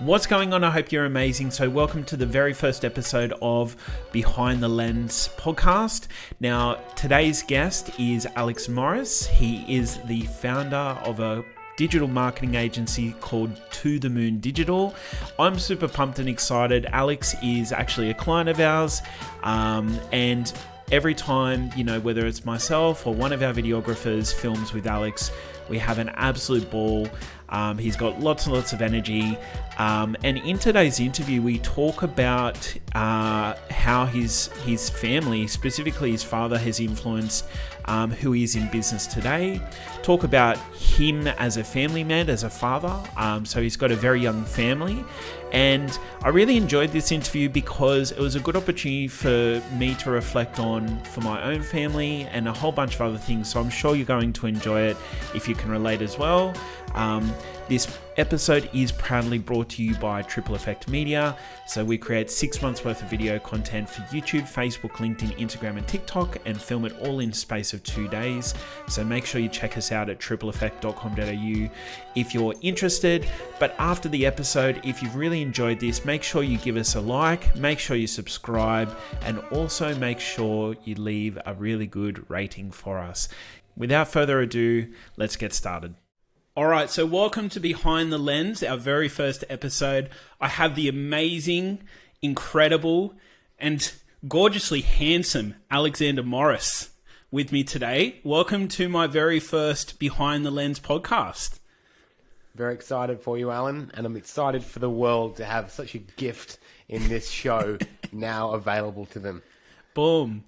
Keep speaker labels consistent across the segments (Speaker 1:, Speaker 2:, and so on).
Speaker 1: What's going on? I hope you're amazing. So welcome to the very first episode of Behind the Lens podcast. Now, today's guest is Alex Morris. He is the founder of a digital marketing agency called To The Moon Digital. I'm super pumped and excited. Alex is actually a client of ours, and every time, whether it's myself or one of our videographers films with Alex, we have an absolute ball. He's got lots and lots of energy. And in today's interview, we talk about how his family, specifically his father, has influenced who he is in business today. Talk about him as a family man, as a father. So he's got a very young family. And I really enjoyed this interview because it was a good opportunity for me to reflect on for my own family and a whole bunch of other things. So I'm sure you're going to enjoy it if you can relate as well. This episode is proudly brought to you by Triple Effect Media. So we create 6 months worth of video content for YouTube, Facebook, LinkedIn, Instagram, and TikTok, and film it all in space of 2 days. So make sure you check us out at tripleeffect.com.au if you're interested. But after the episode, if you've really enjoyed this, make sure you give us a like, make sure you subscribe, and also make sure you leave a really good rating for us. Without further ado, let's get started. All right, so welcome to Behind the Lens, our very first episode. I have the amazing, incredible, and gorgeously handsome Alexander Morris with me today. Welcome to my very first Behind the Lens podcast.
Speaker 2: Very excited for you, Alan, and I'm excited for the world to have such a gift in this show now available to them.
Speaker 1: Boom.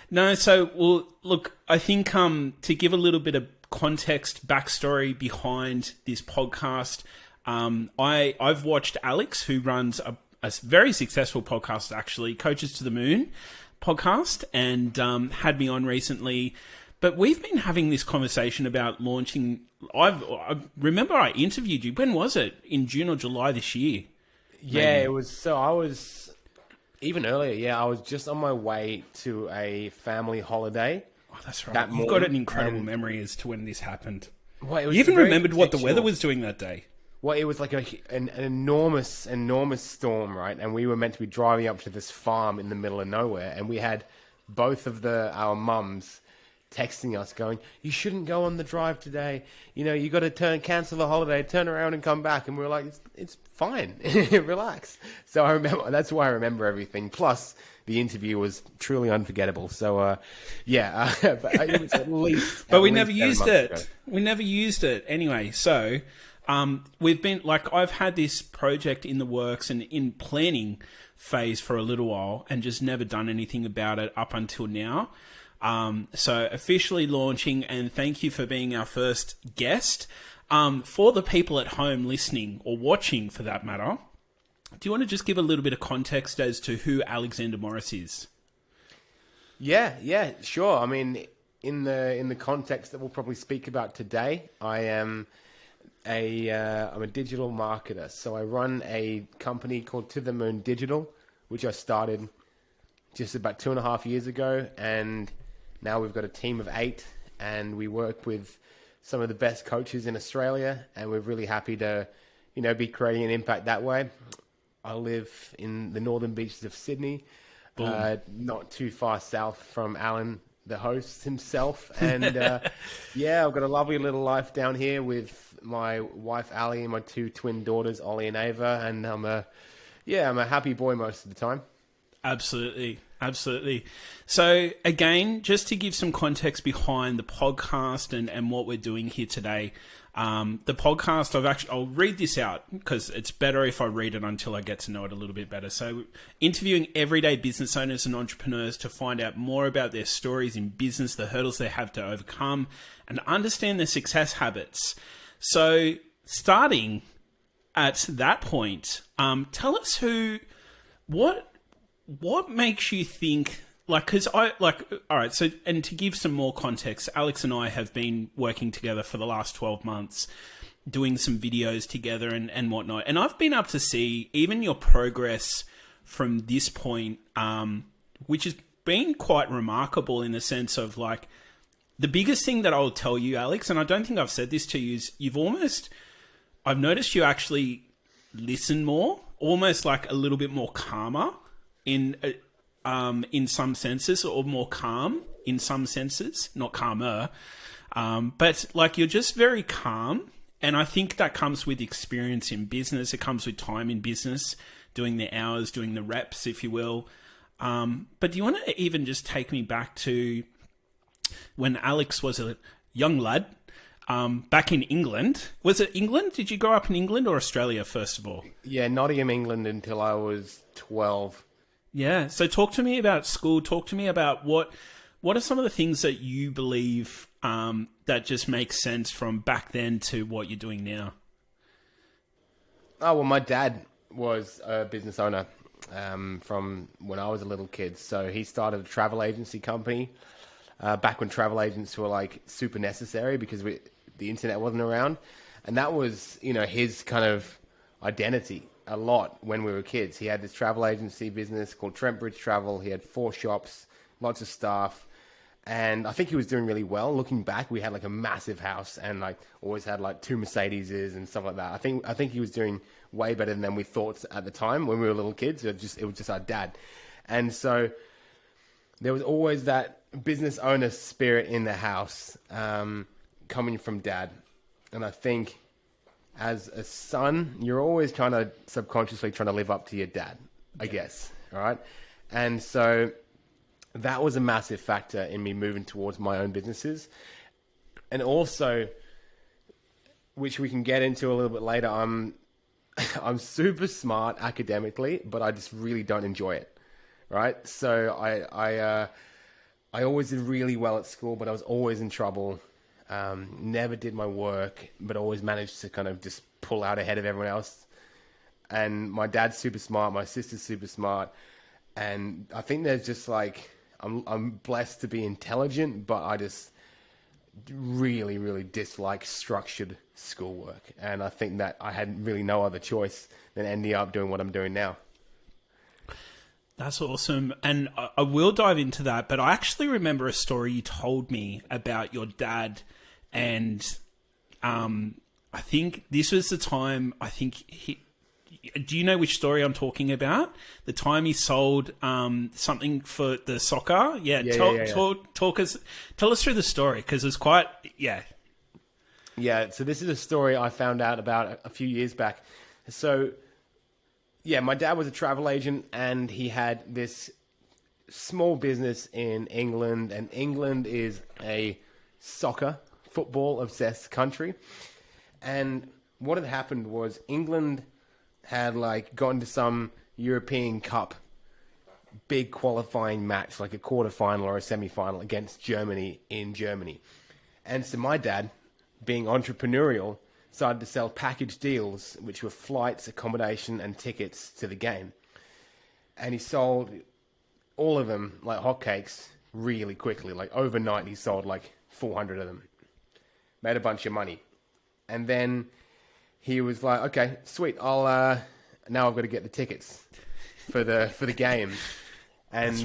Speaker 1: No, so, well, look, I think to give a little bit of context, backstory behind this podcast, I've watched Alex, who runs a very successful podcast, actually, Coaches to the Moon podcast, and had me on recently. But we've been having this conversation about launching. I remember I interviewed you. When was it? In June or July this year?
Speaker 2: Yeah,
Speaker 1: maybe.
Speaker 2: it was. So I was even earlier. Yeah, I was just on my way to a family holiday.
Speaker 1: Oh, that's right. You've got an incredible memory as to when this happened.
Speaker 2: Well, it was
Speaker 1: you even remembered
Speaker 2: intentional.
Speaker 1: what the weather was doing that day.
Speaker 2: Well, it was like an enormous storm, right? And we were meant to be driving up to this farm in the middle of nowhere, and we had both of our mums texting us going, "You shouldn't go on the drive today. You got to cancel the holiday, turn around and come back." And we were like, "It's fine, relax." So I remember. That's why I remember everything. Plus, the interview was truly unforgettable. So, but it was at least.
Speaker 1: But we never used it. Ago. We never used it anyway. So, we've been I've had this project in the works and in planning phase for a little while, and just never done anything about it up until now. So officially launching, and thank you for being our first guest. For the people at home listening or watching, for that matter, do you want to just give a little bit of context as to who Alexander Morris is?
Speaker 2: Yeah, sure. I mean, in the context that we'll probably speak about today, I'm a digital marketer. So I run a company called To The Moon Digital, which I started just about 2.5 years ago, and now we've got a team of 8, and we work with some of the best coaches in Australia, and we're really happy to, be creating an impact that way. I live in the northern beaches of Sydney, not too far south from Alan, the host himself. And I've got a lovely little life down here with my wife, Ali, and my 2 twin daughters, Ollie and Ava. And I'm a happy boy most of the time.
Speaker 1: Absolutely. So again, just to give some context behind the podcast and what we're doing here today, the podcast, I'll read this out because it's better if I read it until I get to know it a little bit better. So interviewing everyday business owners and entrepreneurs to find out more about their stories in business, the hurdles they have to overcome, and understand their success habits. So starting at that point, tell us what makes you think, all right, so, and to give some more context, Alex and I have been working together for the last 12 months, doing some videos together and whatnot. And I've been able to see even your progress from this point, which has been quite remarkable in the sense of the biggest thing that I'll tell you, Alex, and I don't think I've said this to you, is I've noticed you actually
Speaker 3: listen more, almost like a little bit more calmer in some senses, or more calm in some senses, not calmer. But like, you're just very calm. And I think that comes with experience in business. It comes with time in business, doing the hours, doing the reps, if you will. But do you want to even just take me back to when Alex was a young lad, back in England? Was it England? Did you grow up in England or Australia, first of all?
Speaker 2: Yeah, Nottingham, England, until I was 12.
Speaker 3: Yeah. So talk to me about school. Talk to me about what are some of the things that you believe that just makes sense from back then to what you're doing now?
Speaker 2: Oh, well, my dad was a business owner from when I was a little kid. So he started a travel agency company back when travel agents were like super necessary because the internet wasn't around. And that was, his kind of identity a lot when we were kids. He had this travel agency business called Trentbridge Travel. He had 4 shops, lots of staff. And I think he was doing really well. Looking back, we had like a massive house and like always had like 2 Mercedeses and stuff like that. I think he was doing way better than we thought at the time when we were little kids. It was just our dad. And so there was always that business owner spirit in the house coming from dad. And I think as a son, you're always subconsciously trying to live up to your dad, I guess. All right. And so that was a massive factor in me moving towards my own businesses. And also, which we can get into a little bit later, I'm super smart academically, but I just really don't enjoy it. Right. So I always did really well at school, but I was always in trouble. Never did my work, but always managed to kind of just pull out ahead of everyone else. And my dad's super smart. My sister's super smart. And I think there's just like, I'm blessed to be intelligent, but I just really, really dislike structured schoolwork. And I think that I had really no other choice than ending up doing what I'm doing now.
Speaker 3: That's awesome. And I will dive into that, but I actually remember a story you told me about your dad. And I think this was the time, do you know which story I'm talking about? The time he sold something for the soccer? Tell us through the story, because it's quite, Yeah,
Speaker 2: so this is a story I found out about a few years back. So, yeah, my dad was a travel agent, and he had this small business in England, and England is a football-obsessed country. And what had happened was England had like gone to some European Cup big qualifying match, like a quarterfinal or a semi-final against Germany in Germany. And so my dad, being entrepreneurial, started to sell package deals, which were flights, accommodation, and tickets to the game. And he sold all of them like hotcakes really quickly. Like overnight, he sold like 400 of them. Made a bunch of money. And then he was like, okay, sweet. Now I've got to get the tickets for the game. And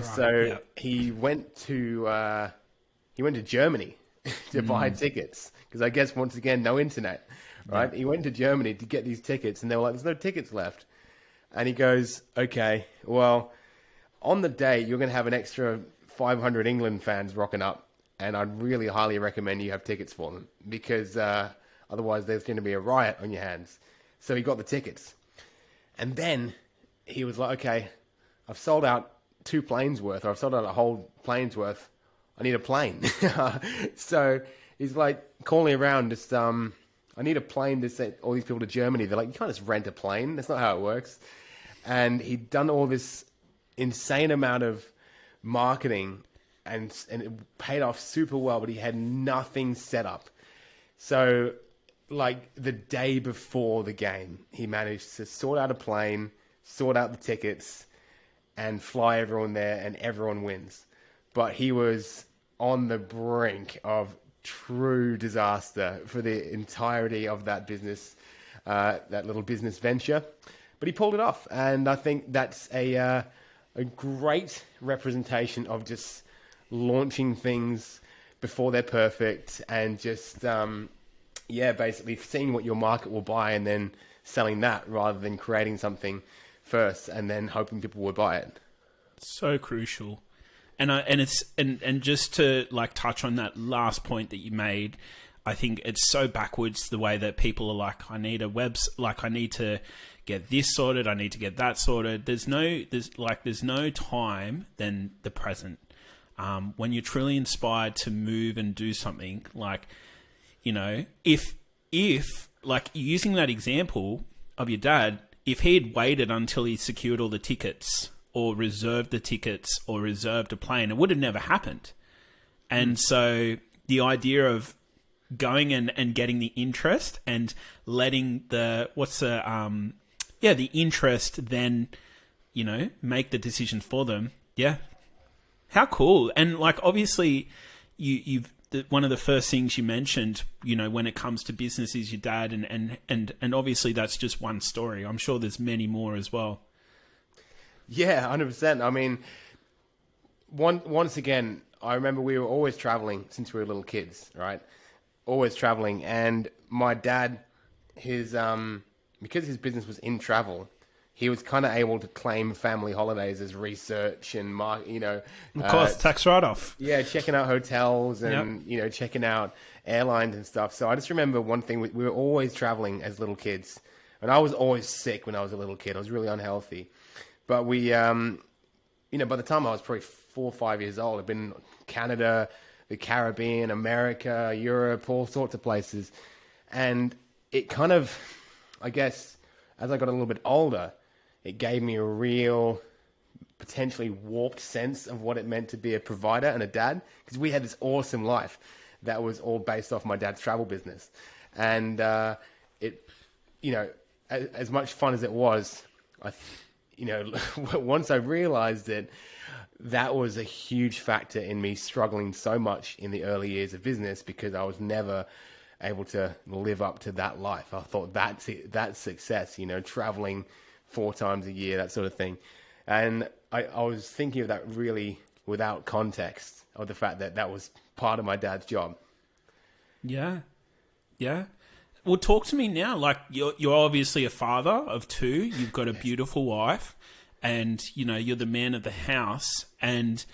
Speaker 2: he went to Germany to buy tickets, because I guess once again, no internet, right? Yeah. He went to Germany to get these tickets, and they were like, there's no tickets left. And he goes, okay, well, on the day you're going to have an extra 500 England fans rocking up, and I'd really highly recommend you have tickets for them, because otherwise there's going to be a riot on your hands. So he got the tickets. And then he was like, okay, I've sold out 2 planes worth, or I've sold out a whole plane's worth. I need a plane. So he's like calling around, just, I need a plane to send all these people to Germany. They're like, you can't just rent a plane. That's not how it works. And he'd done all this insane amount of marketing, and it paid off super well, but he had nothing set up. So like the day before the game, he managed to sort out a plane, sort out the tickets, and fly everyone there, and everyone wins. But he was on the brink of true disaster for the entirety of that business, that little business venture. But he pulled it off, and I think that's a great representation of just launching things before they're perfect, and just Yeah, basically seeing what your market will buy and then selling that rather than creating something first and then hoping people will buy it.
Speaker 3: So crucial. And just to like touch on that last point that you made, I think it's so backwards the way that people are like, I need to get this sorted, I need to get that sorted. There's no time than the present. When you're truly inspired to move and do something, like, you know, if like using that example of your dad, if he had waited until he secured all the tickets or reserved the tickets or reserved a plane, it would have never happened. And so the idea of going and getting the interest and letting the interest then, you know, make the decision for them. Yeah. How cool. And like, obviously one of the first things you mentioned, you know, when it comes to business is your dad, and obviously that's just one story. I'm sure there's many more as well.
Speaker 2: Yeah, 100%. I mean, once again, I remember we were always traveling since we were little kids, right? Always traveling. And my dad, because his business was in travel, he was kind of able to claim family holidays as research and,
Speaker 3: Of course, tax write-off.
Speaker 2: Yeah, checking out hotels and, you know, checking out airlines and stuff. So I just remember one thing, we were always traveling as little kids. And I was always sick when I was a little kid. I was really unhealthy. But we, you know, by the time I was probably 4 or 5 years old, I'd been in Canada, the Caribbean, America, Europe, all sorts of places. And it kind of, I guess, as I got a little bit older, it gave me a real, potentially warped sense of what it meant to be a provider and a dad. Because we had this awesome life that was all based off my dad's travel business. And it, you know, as much fun as it was, you know, once I realized it, that was a huge factor in me struggling so much in the early years of business, because I was never able to live up to that life. I thought that's success, you know, traveling 4 times a year, that sort of thing. And I was thinking of that really without context of the fact that that was part of my dad's job.
Speaker 3: Yeah. Yeah. Well, talk to me now. Like, you're obviously a father of 2. You've got a beautiful wife, and, you know, you're the man of the house. And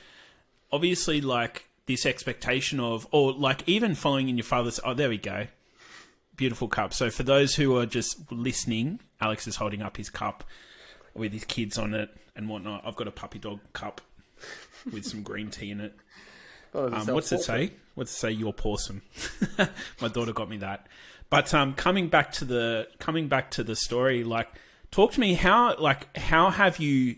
Speaker 3: obviously, like, this expectation of, or like even following in your father's, oh, there we go. Beautiful cup. So for those who are just listening, Alex is holding up his cup with his kids on it and whatnot. I've got a puppy dog cup with some green tea in it. What's it say? What's it say? You're pawsome. My daughter got me that. But coming back to the story, like, talk to me how have you,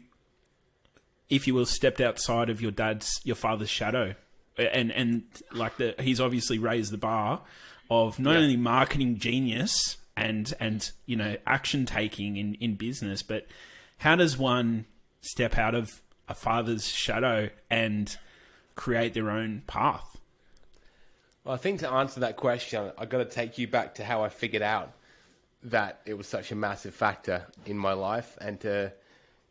Speaker 3: if you will, stepped outside of your father's shadow, and like he's obviously raised the bar of not only marketing genius and you know, action taking in business, but how does one step out of a father's shadow and create their own path?
Speaker 2: Well, I think to answer that question, I've got to take you back to how I figured out that it was such a massive factor in my life. And to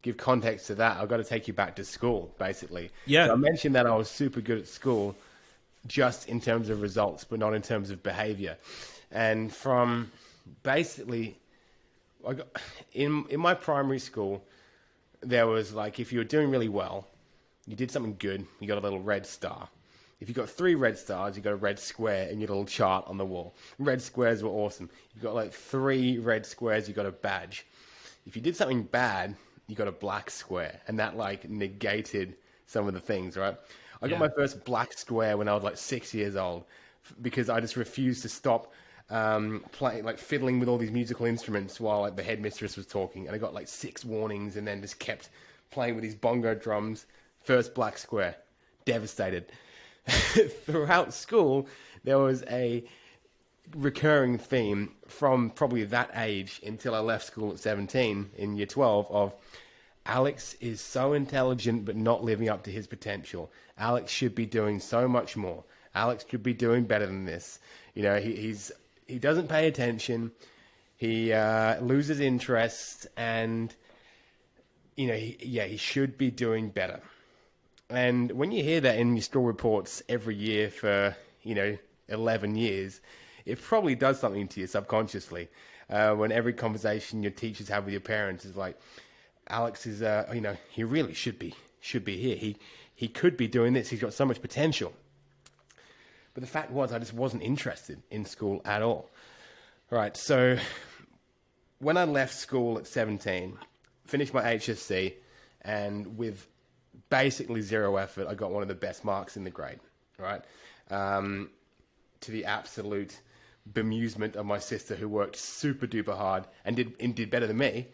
Speaker 2: give context to that, I've got to take you back to school, basically.
Speaker 3: Yeah.
Speaker 2: So I mentioned that I was super good at school, just in terms of results, but not in terms of behavior. And from basically, in my primary school, there was like, if you were doing really well, you did something good, you got a little red star. If you got 3 red stars, you got a red square in your little chart on the wall. Red squares were awesome. You got like 3 red squares, you got a badge. If you did something bad, you got a black square, and that like negated some of the things, right? I got my first black square when I was like 6 years old, because I just refused to stop playing, like fiddling with all these musical instruments while like the headmistress was talking, and I got like 6 warnings, and then just kept playing with these bongo drums. First black square, devastated. Throughout school, there was a recurring theme from probably that age until I left school at 17 in year 12 of Alex is so intelligent but not living up to his potential. Alex should be doing so much more. Alex should be doing better than this. You know, he doesn't pay attention. He loses interest, and you know, he should be doing better. And when you hear that in your school reports every year for, you know, 11 years, it probably does something to you subconsciously. When every conversation your teachers have with your parents is like, Alex is, he really should be here. He could be doing this. He's got so much potential. But the fact was, I just wasn't interested in school at all. Right, so when I left school at 17, finished my HSC, and with basically zero effort, I got one of the best marks in the grade, right? To the absolute bemusement of my sister, who worked super duper hard and did better than me,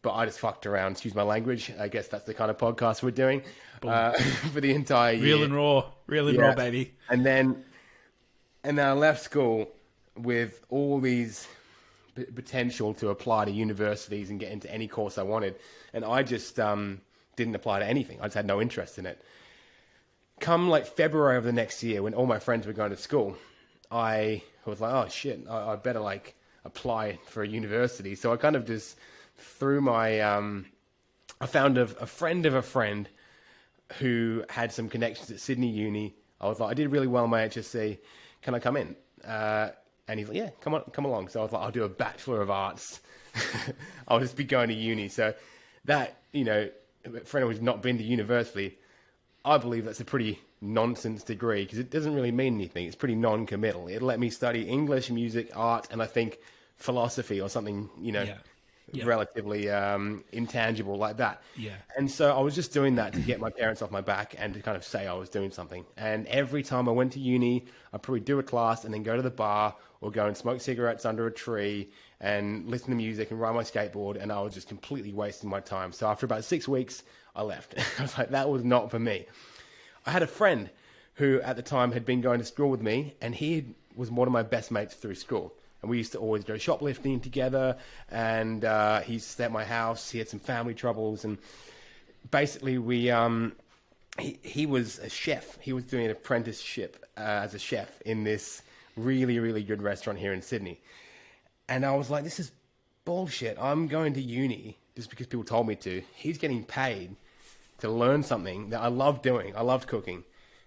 Speaker 2: but I just fucked around, excuse my language. I guess that's the kind of podcast we're doing for the entire year.
Speaker 3: Real and raw, baby.
Speaker 2: And then I left school with all these potential to apply to universities and get into any course I wanted. And I just didn't apply to anything. I just had no interest in it. Come like February of the next year, when all my friends were going to school, I was like, oh shit, I better like apply for a university. So I kind of just threw my, I found a friend of a friend who had some connections at Sydney Uni. I was like, I did really well in my HSC. Can I come in? And he's like, yeah, come along. So I was like, I'll do a Bachelor of Arts. I'll just be going to uni. So that, for anyone who's not been to university, I believe that's a pretty nonsense degree because it doesn't really mean anything. It's pretty non-committal. It let me study English, music, art, and I think philosophy or something, relatively intangible like that.
Speaker 3: Yeah.
Speaker 2: And so I was just doing that to get my parents off my back and to kind of say I was doing something. And every time I went to uni, I'd probably do a class and then go to the bar or go and smoke cigarettes under a tree and listen to music and ride my skateboard. And I was just completely wasting my time. So after about 6 weeks, I left. I was like, that was not for me. I had a friend who at the time had been going to school with me, and he was one of my best mates through school. And we used to always go shoplifting together, and he used to stay at my house. He had some family troubles, and basically he was a chef. He was doing an apprenticeship as a chef in this really, really good restaurant here in Sydney. And I was like, this is bullshit. I'm going to uni just because people told me to. He's getting paid to learn something that I love doing. I loved cooking.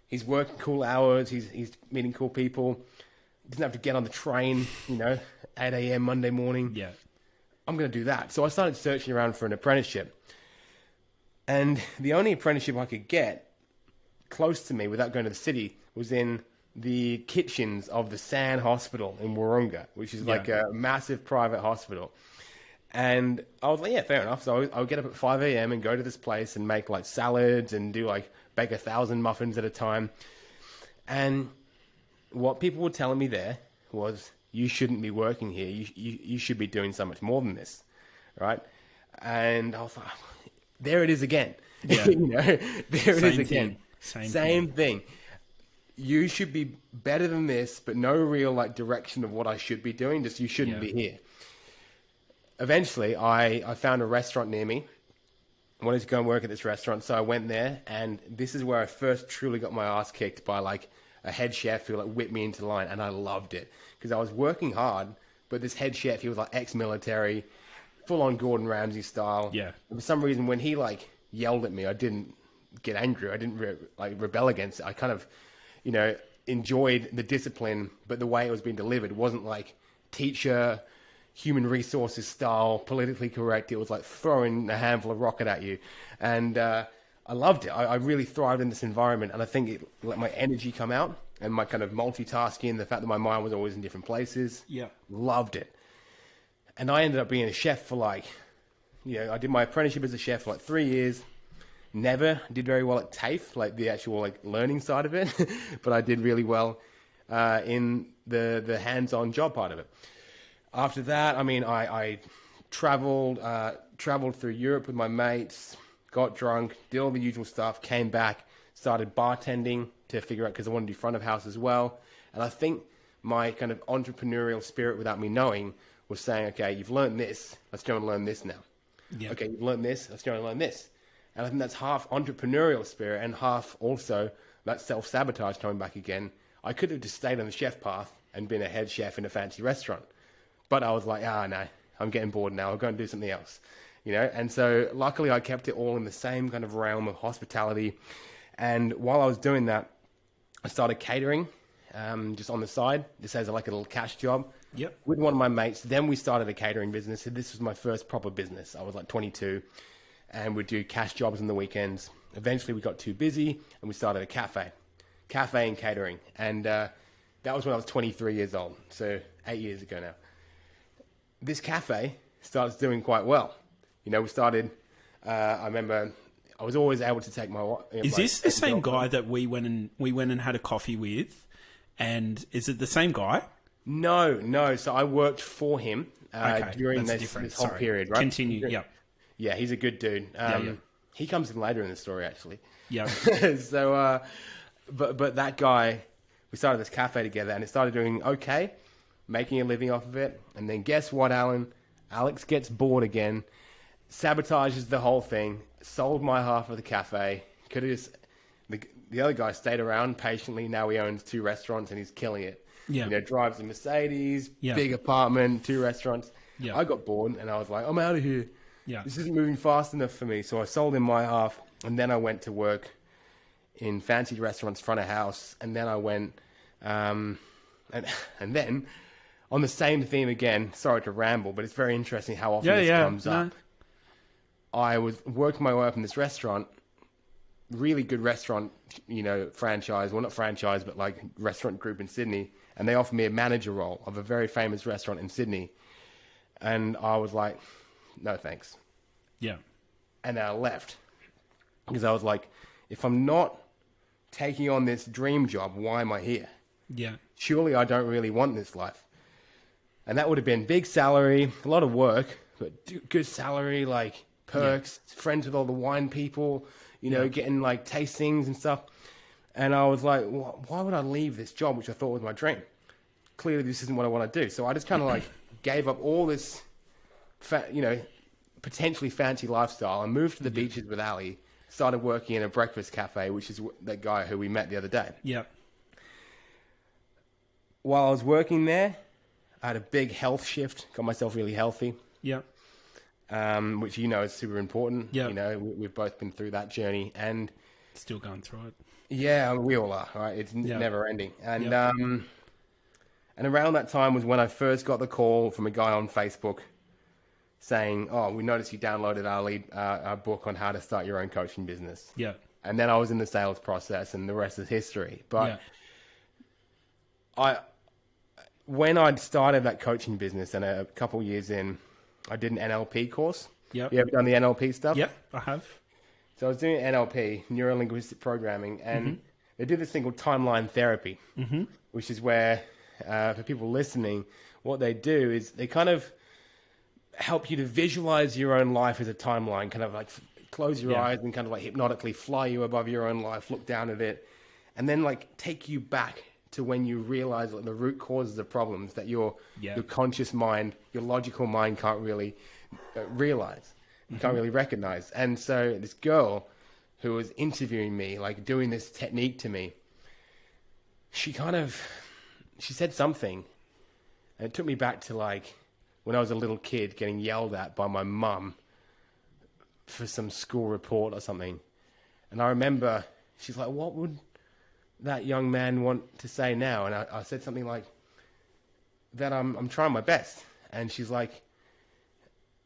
Speaker 2: He's working cool hours. He's meeting cool people. Doesn't have to get on the train, 8 a.m. Monday morning.
Speaker 3: Yeah.
Speaker 2: I'm going to do that. So I started searching around for an apprenticeship. And the only apprenticeship I could get close to me without going to the city was in the kitchens of the San Hospital in Wahroonga, which is like a massive private hospital. And I was like, yeah, fair enough. So I would get up at 5 a.m. and go to this place and make like salads and bake 1,000 muffins at a time. And what people were telling me there was, you shouldn't be working here. You should be doing so much more than this, right? And I was like, there it is again.
Speaker 3: Yeah.
Speaker 2: There it is again.
Speaker 3: Same
Speaker 2: thing. You should be better than this, but no real direction of what I should be doing. Just you shouldn't be here. Eventually, I found a restaurant near me. I wanted to go and work at this restaurant, so I went there, and this is where I first truly got my ass kicked by a head chef who whipped me into line, and I loved it because I was working hard, but this head chef, he was ex-military, full-on Gordon Ramsay style.
Speaker 3: Yeah.
Speaker 2: And for some reason, when he yelled at me, I didn't get angry. I didn't rebel against it. I kind of, enjoyed the discipline, but the way it was being delivered wasn't teacher, human resources style, politically correct. It was throwing a handful of rocket at you. And I loved it. I really thrived in this environment, and I think it let my energy come out and my kind of multitasking, the fact that my mind was always in different places.
Speaker 3: Yeah.
Speaker 2: Loved it. And I ended up being a chef for I did my apprenticeship as a chef for 3 years. Never did very well at TAFE, the actual learning side of it, but I did really well in the hands-on job part of it. After that, I traveled through Europe with my mates, got drunk, did all the usual stuff, came back, started bartending to figure out, because I wanted to do front of house as well. And I think my kind of entrepreneurial spirit, without me knowing, was saying, okay, you've learned this, let's go and learn this now.
Speaker 3: Yeah.
Speaker 2: Okay, you've learned this, let's go and learn this. And I think that's half entrepreneurial spirit and half also that self-sabotage coming back again. I could have just stayed on the chef path and been a head chef in a fancy restaurant. But I was like, no, I'm getting bored now. I'll go and do something else, And so luckily I kept it all in the same kind of realm of hospitality. And while I was doing that, I started catering, just on the side, just as like a little cash job.
Speaker 3: Yep.
Speaker 2: With one of my mates. Then we started a catering business. So this was my first proper business. I was like 22 and we'd do cash jobs on the weekends. Eventually we got too busy and we started a cafe and catering. And that was when I was 23 years old. So 8 years ago now. This cafe starts doing quite well. You know, we started, I remember I was always able to take my...
Speaker 3: Is this the same guy that we went and had a coffee with? And is it the same guy?
Speaker 2: No. So I worked for him during this whole period, right?
Speaker 3: Continue, yeah.
Speaker 2: Yeah, he's a good dude. He comes in later in the story, actually.
Speaker 3: Yeah.
Speaker 2: So, but that guy, we started this cafe together and it started doing okay, making a living off of it. And then guess what, Alan? Alex gets bored again, sabotages the whole thing, sold my half of the cafe. Could have just... The other guy stayed around patiently. Now he owns 2 restaurants and he's killing it.
Speaker 3: Yeah.
Speaker 2: You know, drives a Mercedes, big apartment, 2 restaurants.
Speaker 3: Yeah.
Speaker 2: I got bored and I was like, I'm out of here.
Speaker 3: Yeah.
Speaker 2: This isn't moving fast enough for me. So I sold him my half and then I went to work in fancy restaurants, front of house. And then I went, and then on the same theme again, sorry to ramble, but it's very interesting how often this comes up. I was working my way up in this restaurant, really good restaurant, you know, franchise. Well, not franchise, but like restaurant group in Sydney. And they offered me a manager role of a very famous restaurant in Sydney. And I was like, no, thanks.
Speaker 3: Yeah.
Speaker 2: And I left. Because I was like, if I'm not taking on this dream job, why am I here?
Speaker 3: Yeah.
Speaker 2: Surely I don't really want this life. And that would have been big salary, a lot of work, but good salary, like perks, friends with all the wine people, you know, getting like tastings and stuff. And I was like, why would I leave this job, which I thought was my dream? Clearly, this isn't what I want to do. So I just kind of like gave up all this, potentially fancy lifestyle and moved to the beaches with Ali, started working in a breakfast cafe, which is that guy who we met the other day.
Speaker 3: Yeah.
Speaker 2: While I was working there, I had a big health shift, got myself really healthy.
Speaker 3: Yeah.
Speaker 2: Which, you know, is super important.
Speaker 3: Yeah.
Speaker 2: You know, we've both been through that journey and...
Speaker 3: Still going through it.
Speaker 2: Yeah, we all are, right? It's never ending. And and around that time was when I first got the call from a guy on Facebook saying, oh, we noticed you downloaded our book on how to start your own coaching business.
Speaker 3: Yeah.
Speaker 2: And then I was in the sales process and the rest is history. But when I'd started that coaching business and a couple years in, I did an NLP course.
Speaker 3: Yeah.
Speaker 2: You ever done the NLP stuff?
Speaker 3: Yeah, I have.
Speaker 2: So I was doing NLP, neuro-linguistic programming, and they do this thing called timeline therapy, which is where, for people listening, what they do is they kind of help you to visualize your own life as a timeline, kind of like close your eyes and kind of like hypnotically fly you above your own life, look down at it, and then like take you back to when you realize like, the root causes of problems that your conscious mind, your logical mind can't really realize. You can't really recognize. And so this girl who was interviewing me, like doing this technique to me, she said something. And it took me back to like when I was a little kid getting yelled at by my mum for some school report or something. And I remember she's like, what would that young man want to say now? And I said something like that I'm trying my best. And she's like,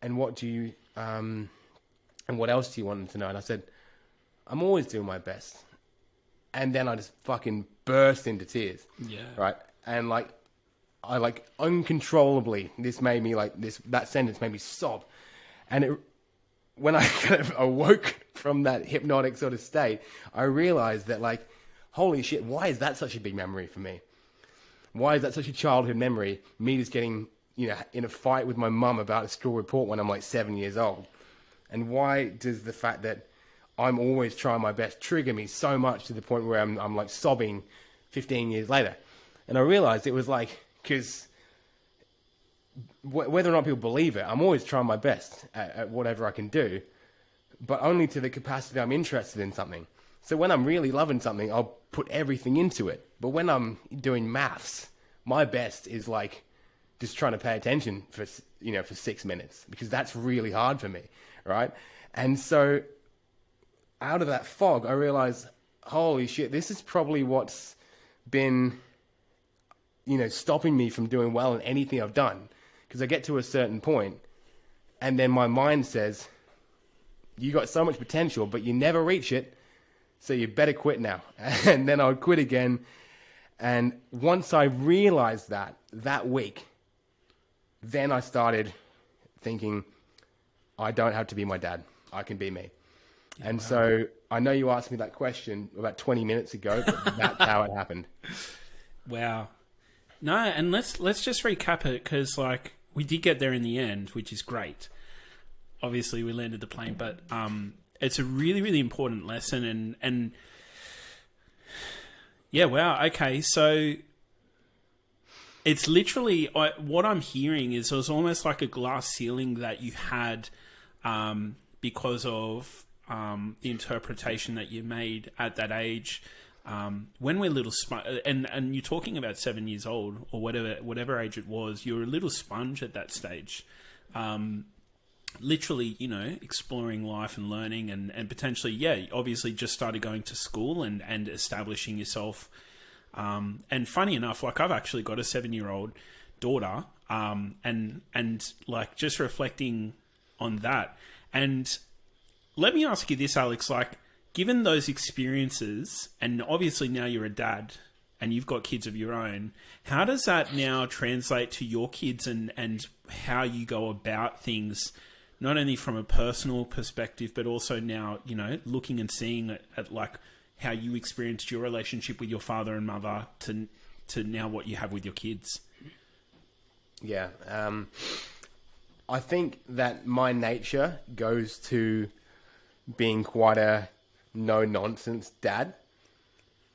Speaker 2: and what do you... and what else do you want them to know? And I said, I'm always doing my best. And then I just fucking burst into tears.
Speaker 3: Yeah.
Speaker 2: Right. And like, I like uncontrollably, that sentence made me sob. And when I kind of awoke from that hypnotic sort of state, I realized that like, holy shit, why is that such a big memory for me? Why is that such a childhood memory? Me just getting, you know, in a fight with my mum about a school report when I'm like 7 years old. And why does the fact that I'm always trying my best trigger me so much to the point where I'm like sobbing 15 years later? And I realized it was like, because whether or not people believe it, I'm always trying my best at whatever I can do, but only to the capacity I'm interested in something. So when I'm really loving something, I'll put everything into it. But when I'm doing maths, my best is like just trying to pay attention for 6 minutes, because that's really hard for me, right? And so out of that fog, I realized, holy shit, this is probably what's been stopping me from doing well in anything I've done. Because I get to a certain point, and then my mind says, you got so much potential, but you never reach it, so you better quit now. And then I would quit again. And once I realized that week, then I started thinking, I don't have to be my dad. I can be me. Yeah, and wow. So I know you asked me that question about 20 minutes ago, but that's how it happened.
Speaker 3: Wow. No, and let's just recap it, because like we did get there in the end, which is great. Obviously, we landed the plane, but it's a really, really important lesson. And yeah, wow. Okay, so it's literally what I'm hearing is it was almost like a glass ceiling that you had because of the interpretation that you made at that age. When we're little, and you're talking about 7 years old or whatever age it was, you're a little sponge at that stage. Literally, exploring life and learning and potentially, obviously just started going to school and establishing yourself. And funny enough, like I've actually got a 7-year-old daughter, and like just reflecting on that. And let me ask you this, Alex, like given those experiences, and obviously now you're a dad and you've got kids of your own, how does that now translate to your kids and how you go about things, not only from a personal perspective, but also now, looking and seeing at like how you experienced your relationship with your father and mother to now what you have with your kids?
Speaker 2: Yeah. I think that my nature goes to being quite a no-nonsense dad.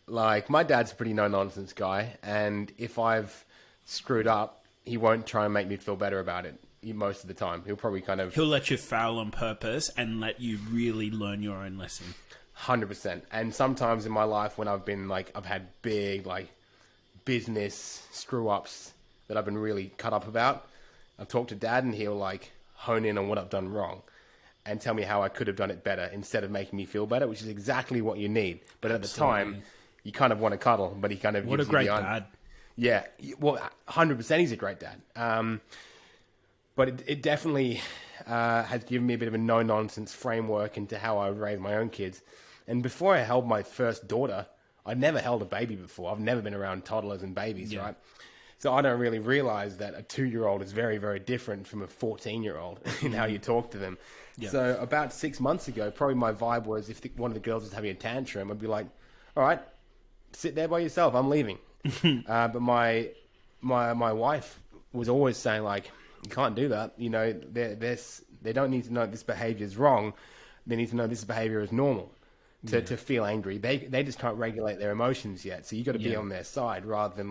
Speaker 2: Like, my dad's a pretty no-nonsense guy, and if I've screwed up, he won't try and make me feel better about it most of the time. He'll probably He'll
Speaker 3: let you fail on purpose and let you really learn your own lesson.
Speaker 2: 100%. And sometimes in my life when I've had big, business screw-ups that I've been really cut up about, I've talked to Dad and he'll, hone in on what I've done wrong and tell me how I could have done it better instead of making me feel better, which is exactly what you need. But at the time, you kind of want to cuddle, but he kind of
Speaker 3: What a great dad.
Speaker 2: Yeah. Well, 100% he's a great dad. But it definitely has given me a bit of a no-nonsense framework into how I would raise my own kids. And before I held my first daughter, I'd never held a baby before. I've never been around toddlers and babies, right? So I don't really realize that a 2-year-old is very, very different from a 14-year-old in how you talk to them. Yeah. So about 6 months ago, probably my vibe was if one of the girls was having a tantrum, I'd be like, all right, sit there by yourself. I'm leaving. But my wife was always saying, you can't do that. They don't need to know this behavior is wrong. They need to know this behavior is normal to feel angry. They just can't regulate their emotions yet. So you got to be on their side rather than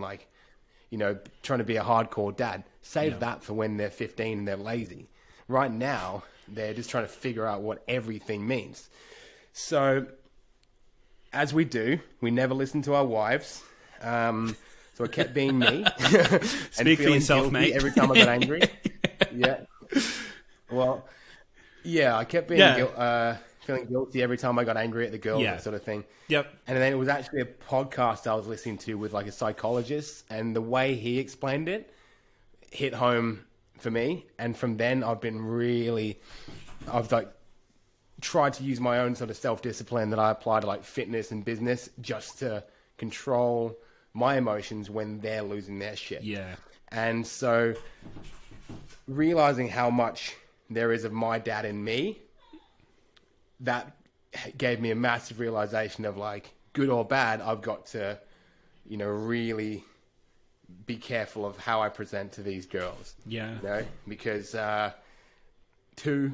Speaker 2: trying to be a hardcore dad. Save that for when they're 15 and they're lazy. Right now, they're just trying to figure out what everything means. So, as we do, we never listen to our wives. So I kept being me. And
Speaker 3: Speak for yourself, mate.
Speaker 2: Every time I got angry. Yeah. Well, yeah, I kept being feeling guilty every time I got angry at the girls, that sort of thing.
Speaker 3: Yep.
Speaker 2: And then it was actually a podcast I was listening to with a psychologist, and the way he explained it hit home for me. And from then I've tried to use my own sort of self-discipline that I apply to fitness and business just to control my emotions when they're losing their shit.
Speaker 3: Yeah.
Speaker 2: And so realizing how much there is of my dad in me, that gave me a massive realization of good or bad, I've got to, really be careful of how I present to these girls.
Speaker 3: Yeah.
Speaker 2: Because 2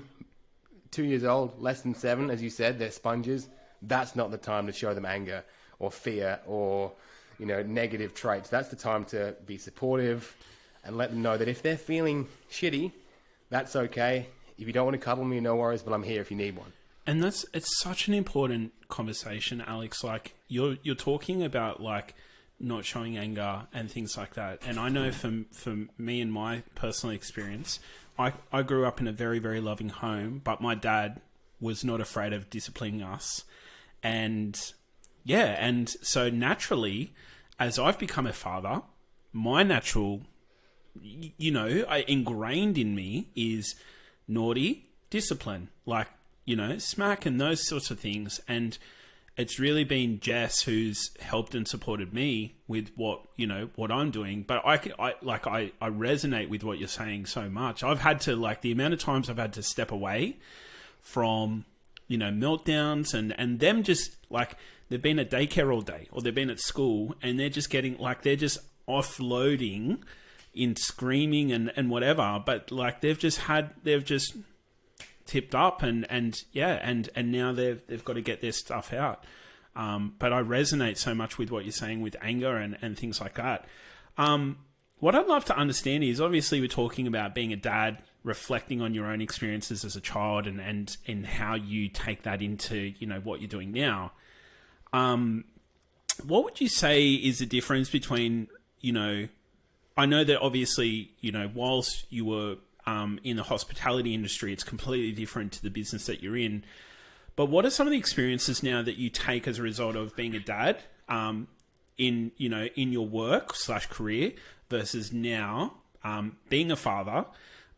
Speaker 2: years old, less than 7, as you said, they're sponges. That's not the time to show them anger or fear or, negative traits. That's the time to be supportive and let them know that if they're feeling shitty, that's okay. If you don't want to cuddle me, no worries, but I'm here if you need one.
Speaker 3: And it's such an important conversation, Alex. You're talking about not showing anger and things like that. And I know for me and my personal experience, I grew up in a very, very loving home, but my dad was not afraid of disciplining us. And so naturally, as I've become a father, my natural, ingrained in me is naughty, discipline, like, smack and those sorts of things. And it's really been Jess who's helped and supported me with what I'm doing. But I resonate with what you're saying so much. I've had to, like, the amount of times I've had to step away from, meltdowns and them just, like, they've been at daycare all day or they've been at school and they're just getting, like, they're just offloading in screaming and whatever. But, like, they've just tipped up and now they've got to get their stuff out. But I resonate so much with what you're saying with anger and things like that. What I'd love to understand is, obviously we're talking about being a dad, reflecting on your own experiences as a child and how you take that into, what you're doing now. What would you say is the difference between, I know that obviously, whilst you were in the hospitality industry, it's completely different to the business that you're in. But what are some of the experiences now that you take as a result of being a dad in your work / career versus now being a father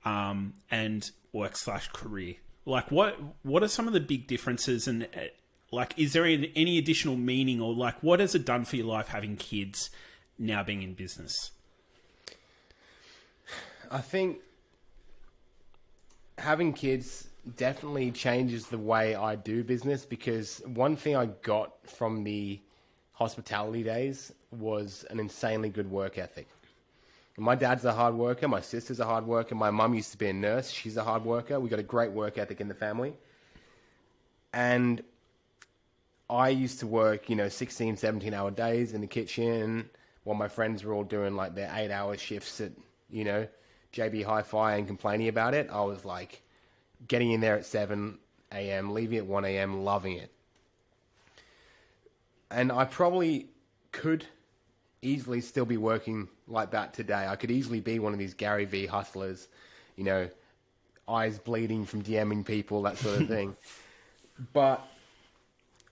Speaker 3: and work / career? Like, what are some of the big differences, and like, is there any additional meaning, or like, what has it done for your life having kids now being in business?
Speaker 2: I think having kids definitely changes the way I do business, because one thing I got from the hospitality days was an insanely good work ethic. My dad's a hard worker. My sister's a hard worker. My mum used to be a nurse. She's a hard worker. We got a great work ethic in the family. And I used to work, 16, 17-hour days in the kitchen while my friends were all doing like their 8-hour shifts at, JB Hi-Fi and complaining about it. I was like getting in there at 7 a.m., leaving at 1 a.m., loving it. And I probably could easily still be working like that today. I could easily be one of these Gary V hustlers, eyes bleeding from DMing people, that sort of thing. But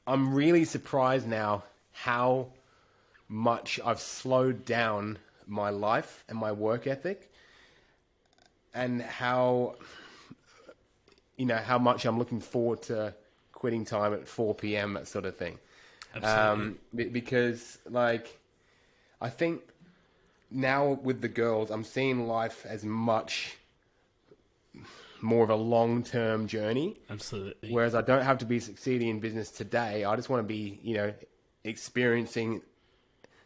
Speaker 2: I'm really surprised now how much I've slowed down my life and my work ethic, and how much I'm looking forward to quitting time at 4 p.m., that sort of thing. Absolutely. Because, like, I think now with the girls, I'm seeing life as much more of a long-term journey.
Speaker 3: Absolutely.
Speaker 2: Whereas I don't have to be succeeding in business today. I just want to be, experiencing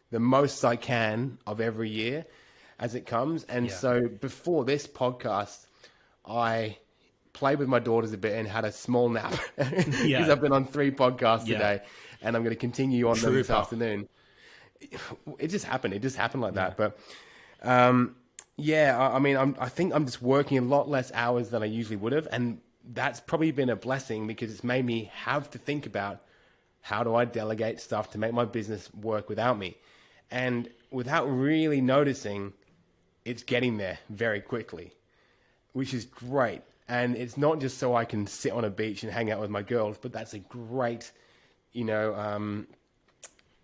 Speaker 2: the most I can of every year as it comes. And so before this podcast, I played with my daughters a bit and had a small nap because I've been on 3 podcasts today, and I'm going to continue on them this afternoon. It just happened. It just happened like that. But I think I'm just working a lot less hours than I usually would have. And that's probably been a blessing, because it's made me have to think about, how do I delegate stuff to make my business work without me? And without really noticing, it's getting there very quickly, which is great. And it's not just so I can sit on a beach and hang out with my girls, but that's a great,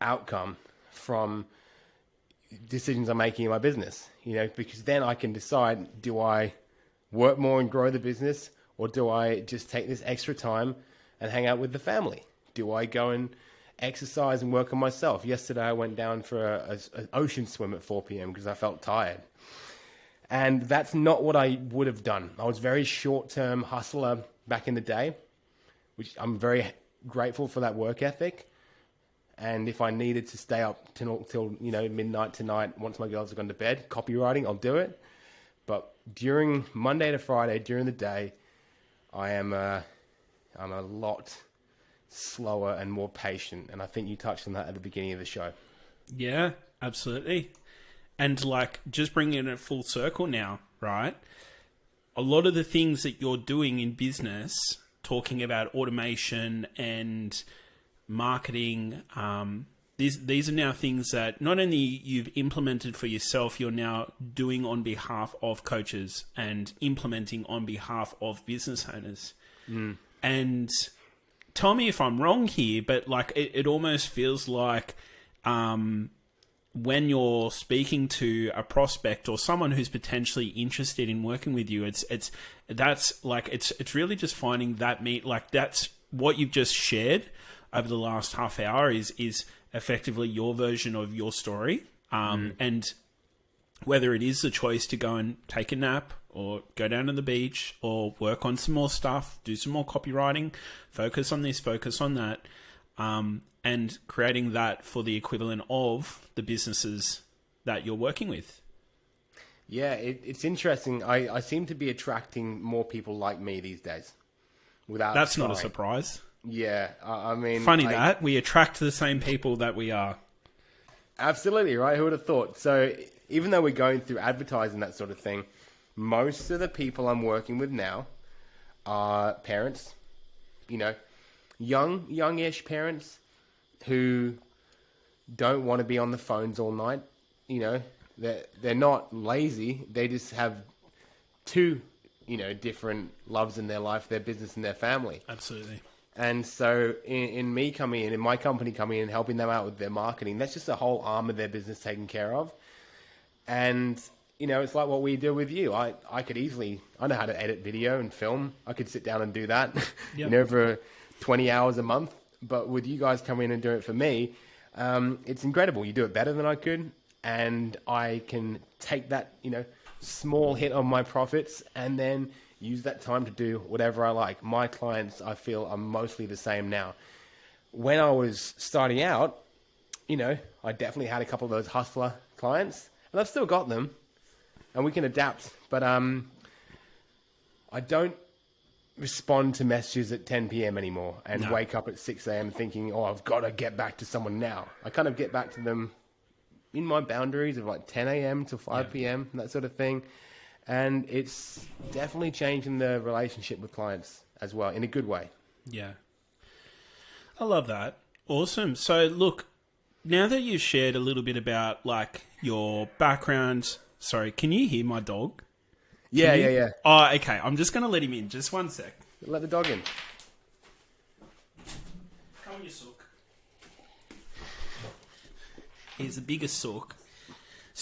Speaker 2: outcome from decisions I'm making in my business, because then I can decide, do I work more and grow the business, or do I just take this extra time and hang out with the family? Do I go and exercise and work on myself? Yesterday, I went down for an ocean swim at 4 p.m. because I felt tired. And that's not what I would have done. I was very short-term hustler back in the day, which I'm very grateful for that work ethic. And if I needed to stay up till midnight tonight, once my girls have gone to bed, copywriting, I'll do it. But during Monday to Friday, during the day, I'm a lot slower and more patient. And I think you touched on that at the beginning of the show.
Speaker 3: Yeah, absolutely. And like, just bringing it full circle now, right? A lot of the things that you're doing in business, talking about automation and marketing, these are now things that not only you've implemented for yourself, you're now doing on behalf of coaches and implementing on behalf of business owners. And tell me if I'm wrong here, but like, it almost feels like when you're speaking to a prospect or someone who's potentially interested in working with you, it's really just finding that that's what you've just shared over the last half hour is effectively your version of your story. And whether it is the choice to go and take a nap or go down to the beach or work on some more stuff, do some more copywriting, focus on this, focus on that, and creating that for the equivalent of the businesses that you're working with.
Speaker 2: Yeah, it's interesting. I seem to be attracting more people like me these days. That's
Speaker 3: trying. Not a surprise.
Speaker 2: Yeah, I mean...
Speaker 3: Funny that. We attract the same people that we are.
Speaker 2: Absolutely, right? Who would have thought? So even though we're going through advertising, that sort of thing, most of the people I'm working with now are parents, youngish parents who don't want to be on the phones all night. They're not lazy. They just have two, different loves in their life, their business and their family.
Speaker 3: Absolutely.
Speaker 2: And so in me coming in my company coming in and helping them out with their marketing, that's just a whole arm of their business taken care of. And, it's like what we do with you. I know how to edit video and film. I could sit down and do that,
Speaker 3: Yep.
Speaker 2: For 20 hours a month. But with you guys coming in and doing it for me, it's incredible. You do it better than I could. And I can take that, small hit on my profits and then use that time to do whatever I like. My clients, I feel, are mostly the same now. When I was starting out, I definitely had a couple of those hustler clients, and I've still got them, and we can adapt. But I don't respond to messages at 10 p.m. anymore and wake up at 6 a.m. thinking, oh, I've got to get back to someone now. I kind of get back to them in my boundaries of like 10 a.m. to 5 p.m., that sort of thing. And it's definitely changing the relationship with clients as well, in a good way.
Speaker 3: Yeah. I love that. Awesome. So, look, now that you've shared a little bit about, your background... Sorry, can you hear my dog?
Speaker 2: Yeah.
Speaker 3: Oh, okay. I'm just going to let him in. Just one sec.
Speaker 2: Let the dog in.
Speaker 3: Come here, Sook. He's the biggest Sook.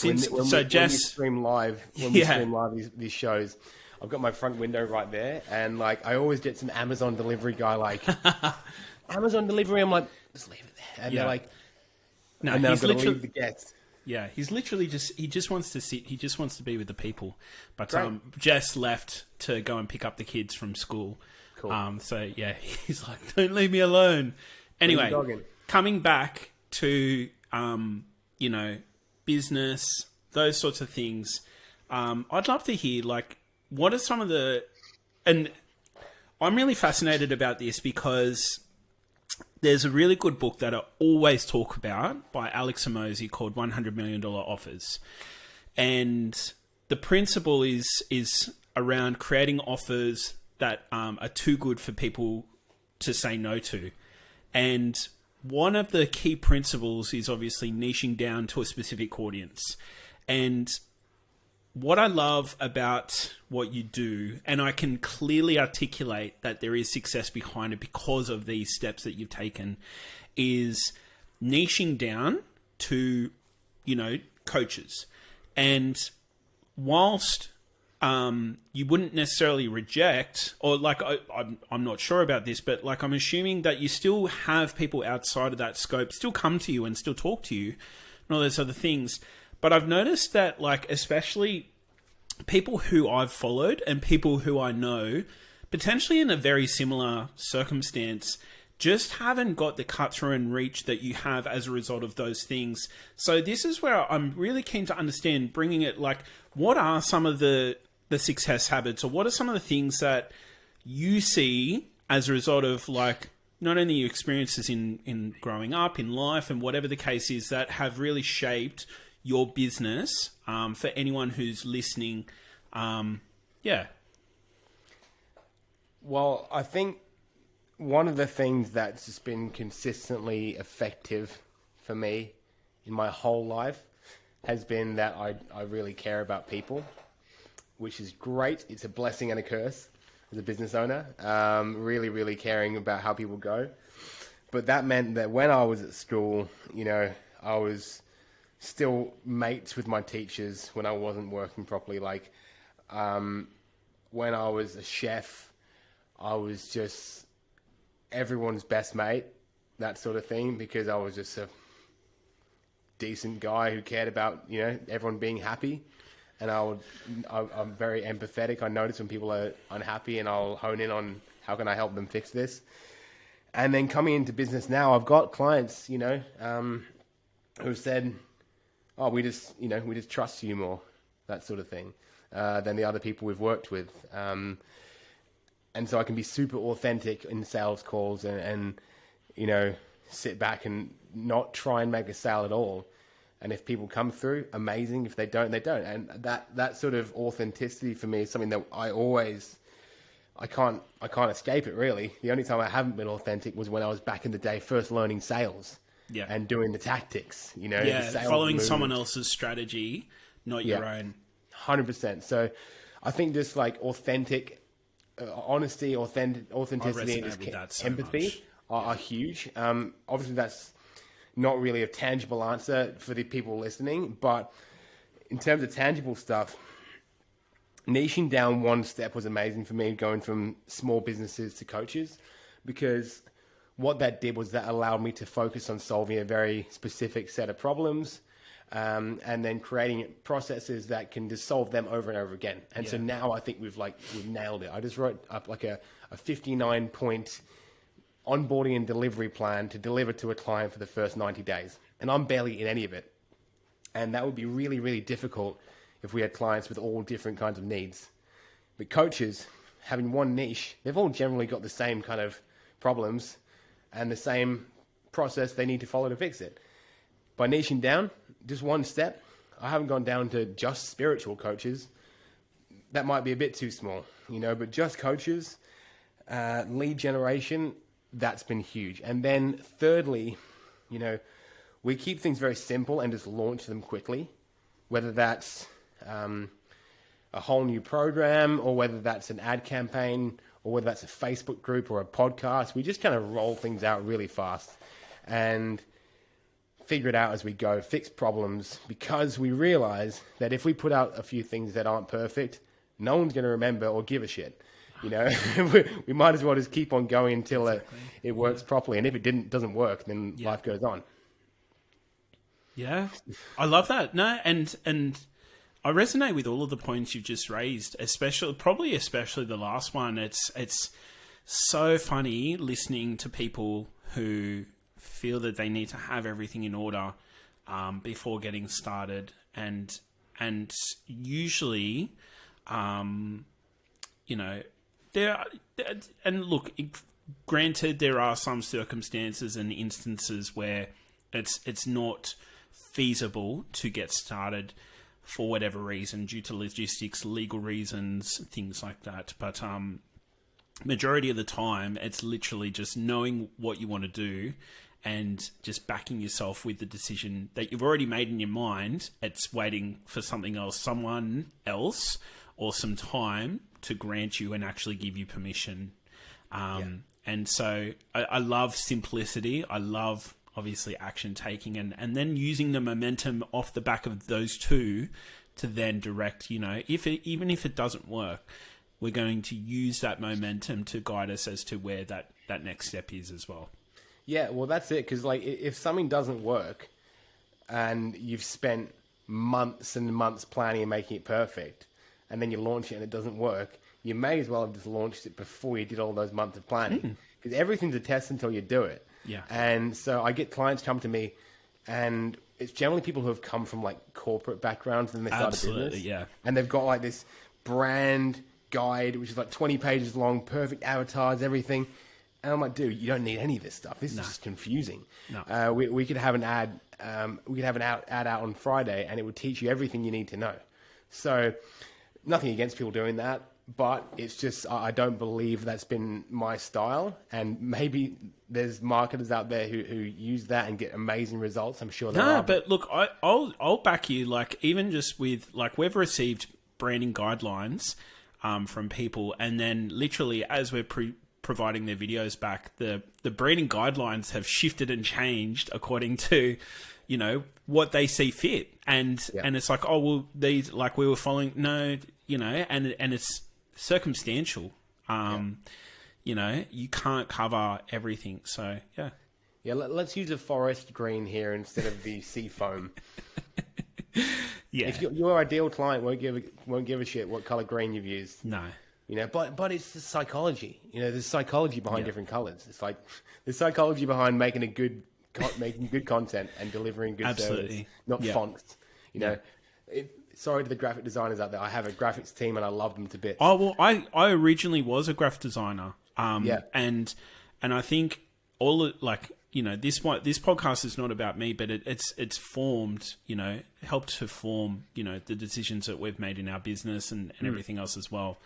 Speaker 2: When we stream live these shows, I've got my front window right there, and I always get some Amazon delivery guy Amazon delivery. I'm like, just leave it there, and they're like, no, and then I've got to leave the guests.
Speaker 3: Yeah, he's literally he just wants to sit. He just wants to be with the people. But
Speaker 2: Great.
Speaker 3: Jess left to go and pick up the kids from school.
Speaker 2: Cool.
Speaker 3: So yeah, he's like, don't leave me alone. Anyway, coming back to business, those sorts of things. I'd love to hear what are some of and I'm really fascinated about this because there's a really good book that I always talk about by Alex Hormozi called $100 Million Offers. And the principle is around creating offers that are too good for people to say no to. And one of the key principles is obviously niching down to a specific audience. And what I love about what you do, and I can clearly articulate that there is success behind it because of these steps that you've taken, is niching down to, coaches. And whilst you wouldn't necessarily reject, or I'm not sure about this, but I'm assuming that you still have people outside of that scope still come to you and still talk to you and all those other things. But I've noticed that especially people who I've followed and people who I know, potentially in a very similar circumstance, just haven't got the cut through and reach that you have as a result of those things. So this is where I'm really keen to understand, bringing it what are some of the success habits, or what are some of the things that you see as a result of not only your experiences in growing up, in life, and whatever the case is, that have really shaped your business, for anyone who's listening.
Speaker 2: Well, I think one of the things that's just been consistently effective for me in my whole life has been that I really care about people, which is great. It's a blessing and a curse as a business owner, really, really caring about how people go. But that meant that when I was at school, I was still mates with my teachers when I wasn't working properly. Like, when I was a chef, I was just everyone's best mate, that sort of thing, because I was just a decent guy who cared about, everyone being happy. And I'm very empathetic. I notice when people are unhappy, and I'll hone in on how can I help them fix this. And then coming into business now, I've got clients, who've said, "Oh, we just trust you more," that sort of thing, than the other people we've worked with. And so I can be super authentic in sales calls and sit back and not try and make a sale at all. And if people come through, amazing. If they don't, they don't. And that sort of authenticity for me is something that I can't escape it, really. The only time I haven't been authentic was when I was back in the day first learning sales.
Speaker 3: Yeah.
Speaker 2: And doing the tactics, the sales
Speaker 3: following
Speaker 2: movement.
Speaker 3: someone else's strategy, not your own.
Speaker 2: 100%. So I think just like authentic, honesty, authenticity, and just empathy are huge. Obviously, that's not really a tangible answer for the people listening, but in terms of tangible stuff, niching down one step was amazing for me, going from small businesses to coaches, because what that did was that allowed me to focus on solving a very specific set of problems, and then creating processes that can just solve them over and over again. And so now I think we've nailed it. I just wrote up like a 59-point onboarding and delivery plan to deliver to a client for the first 90 days. And I'm barely in any of it. And that would be really, really difficult if we had clients with all different kinds of needs. But coaches, having one niche, they've all generally got the same kind of problems and the same process they need to follow to fix it. By niching down, just one step, I haven't gone down to just spiritual coaches. That might be a bit too small, but just coaches, lead generation, that's been huge. And then thirdly, we keep things very simple and just launch them quickly, whether that's a whole new program, or whether that's an ad campaign, or whether that's a Facebook group or a podcast. We just kind of roll things out really fast and figure it out as we go, fix problems, because we realize that if we put out a few things that aren't perfect, no one's going to remember or give a shit. We might as well just keep on going until it works properly. And if it doesn't work, then life goes on.
Speaker 3: Yeah, I love that. No, and I resonate with all of the points you've just raised, especially the last one. It's so funny listening to people who feel that they need to have everything in order before getting started, and usually, and look, granted, there are some circumstances and instances where it's not feasible to get started for whatever reason, due to logistics, legal reasons, things like that. But majority of the time, it's literally just knowing what you want to do and just backing yourself with the decision that you've already made in your mind. It's waiting for someone else, or some time to grant you and actually give you permission. And so I love simplicity. I love, obviously, action taking, and then using the momentum off the back of those two to then direct, even if it doesn't work, we're going to use that momentum to guide us as to where that next step is as well.
Speaker 2: Yeah, well, that's it. Because if something doesn't work and you've spent months and months planning and making it perfect, and then you launch it and it doesn't work, you may as well have just launched it before you did all those months of planning. Because everything's a test until you do it.
Speaker 3: Yeah.
Speaker 2: And so I get clients come to me, and it's generally people who have come from corporate backgrounds and they start a business.
Speaker 3: Yeah.
Speaker 2: And they've got this brand guide, which is 20 pages long, perfect avatars, everything. And I'm like, dude, you don't need any of this stuff. This is just confusing.
Speaker 3: No.
Speaker 2: We could have an ad. We could have an ad out on Friday, and it would teach you everything you need to know. So, nothing against people doing that, but it's just I don't believe that's been my style. And maybe there's marketers out there who use that and get amazing results. I'm sure there are.
Speaker 3: No, but look, I'll back you. Even just with we've received branding guidelines from people, and then literally as we're providing their videos back, the breeding guidelines have shifted and changed according to, you know, what they see fit. And it's like, oh, well, these, like, we were following, no, you know, and it's circumstantial. You know, you can't cover everything. So, yeah.
Speaker 2: Yeah, let's use a forest green here instead of the sea foam.
Speaker 3: Yeah.
Speaker 2: If your ideal client won't give a shit what color green you've used.
Speaker 3: No.
Speaker 2: You know, but it's the psychology. You know, there's psychology behind different colors. It's like there's psychology behind making good content and delivering good service, not fonts. You know, sorry to the graphic designers out there. I have a graphics team and I love them to bits.
Speaker 3: Oh, well, I originally was a graphic designer. And I think you know, this podcast is not about me, but it's formed, you know, helped to form, you know, the decisions that we've made in our business and everything else as well.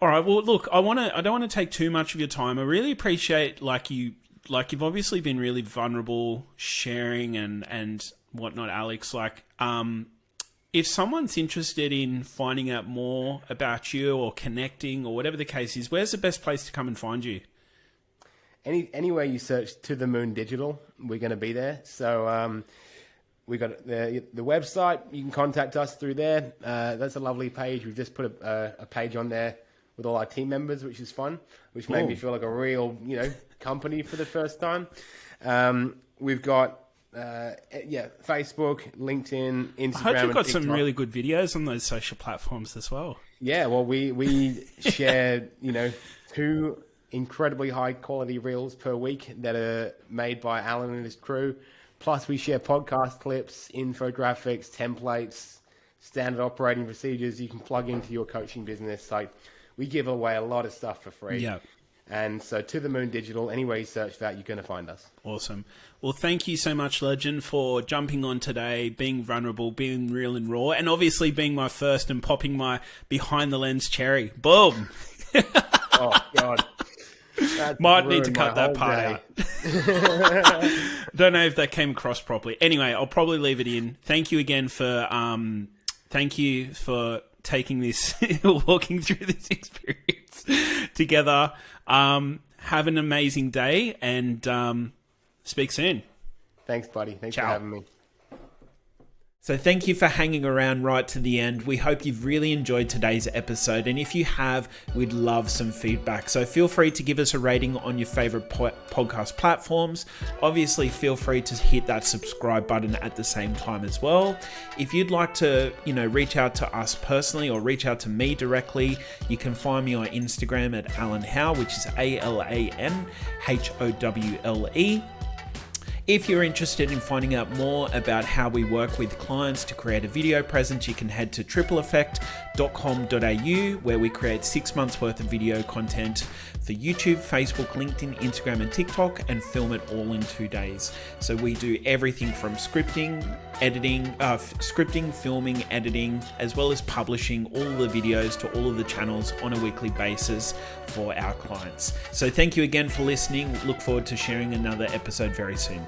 Speaker 3: All right. Well, look, I don't want to take too much of your time. I really appreciate you've obviously been really vulnerable, sharing and whatnot, Alex. If someone's interested in finding out more about you or connecting or whatever the case is, where's the best place to come and find you?
Speaker 2: Anywhere you search To The Moon Digital, we're going to be there. So we got the website. You can contact us through there. That's a lovely page. We've just put a page on there with all our team members, which is fun, which made me feel like a real, you know, company for the first time. We've got Facebook, LinkedIn, Instagram.
Speaker 3: I heard you've got
Speaker 2: and
Speaker 3: some
Speaker 2: TikTok.
Speaker 3: really good videos on those social platforms as well.
Speaker 2: Yeah, well, we share, you know, 2 incredibly high quality reels per week that are made by Alan and his crew. Plus, we share podcast clips, infographics, templates, standard operating procedures you can plug into your coaching business. Like, we give away a lot of stuff for free.
Speaker 3: Yeah.
Speaker 2: And so To The Moon Digital, anywhere you search that, you're going to find us.
Speaker 3: Awesome. Well, thank you so much, Legend, for jumping on today, being vulnerable, being real and raw, and obviously being my first and popping my behind the lens cherry. Boom.
Speaker 2: Oh, God. That's
Speaker 3: Might need to
Speaker 2: ruined
Speaker 3: cut
Speaker 2: my
Speaker 3: that
Speaker 2: whole
Speaker 3: part
Speaker 2: day.
Speaker 3: out. Don't know if that came across properly. Anyway, I'll probably leave it in. Thank you again for taking this, walking through this experience together. Have an amazing day and speak soon.
Speaker 2: Thanks, buddy. Thanks
Speaker 3: Ciao.
Speaker 2: for having me.
Speaker 1: So thank you for hanging around right to the end. We hope you've really enjoyed today's episode. And if you have, we'd love some feedback. So feel free to give us a rating on your favorite podcast platforms. Obviously, feel free to hit that subscribe button at the same time as well. If you'd like to, you know, reach out to us personally or reach out to me directly, you can find me on Instagram at Alan Howle, which is AlanHowle. If you're interested in finding out more about how we work with clients to create a video presence, you can head to tripleeffect.com.au, where we create 6 months worth of video content for YouTube, Facebook, LinkedIn, Instagram, and TikTok, and film it all in 2 days. So we do everything from scripting, filming, editing, as well as publishing all the videos to all of the channels on a weekly basis for our clients. So thank you again for listening. Look forward to sharing another episode very soon.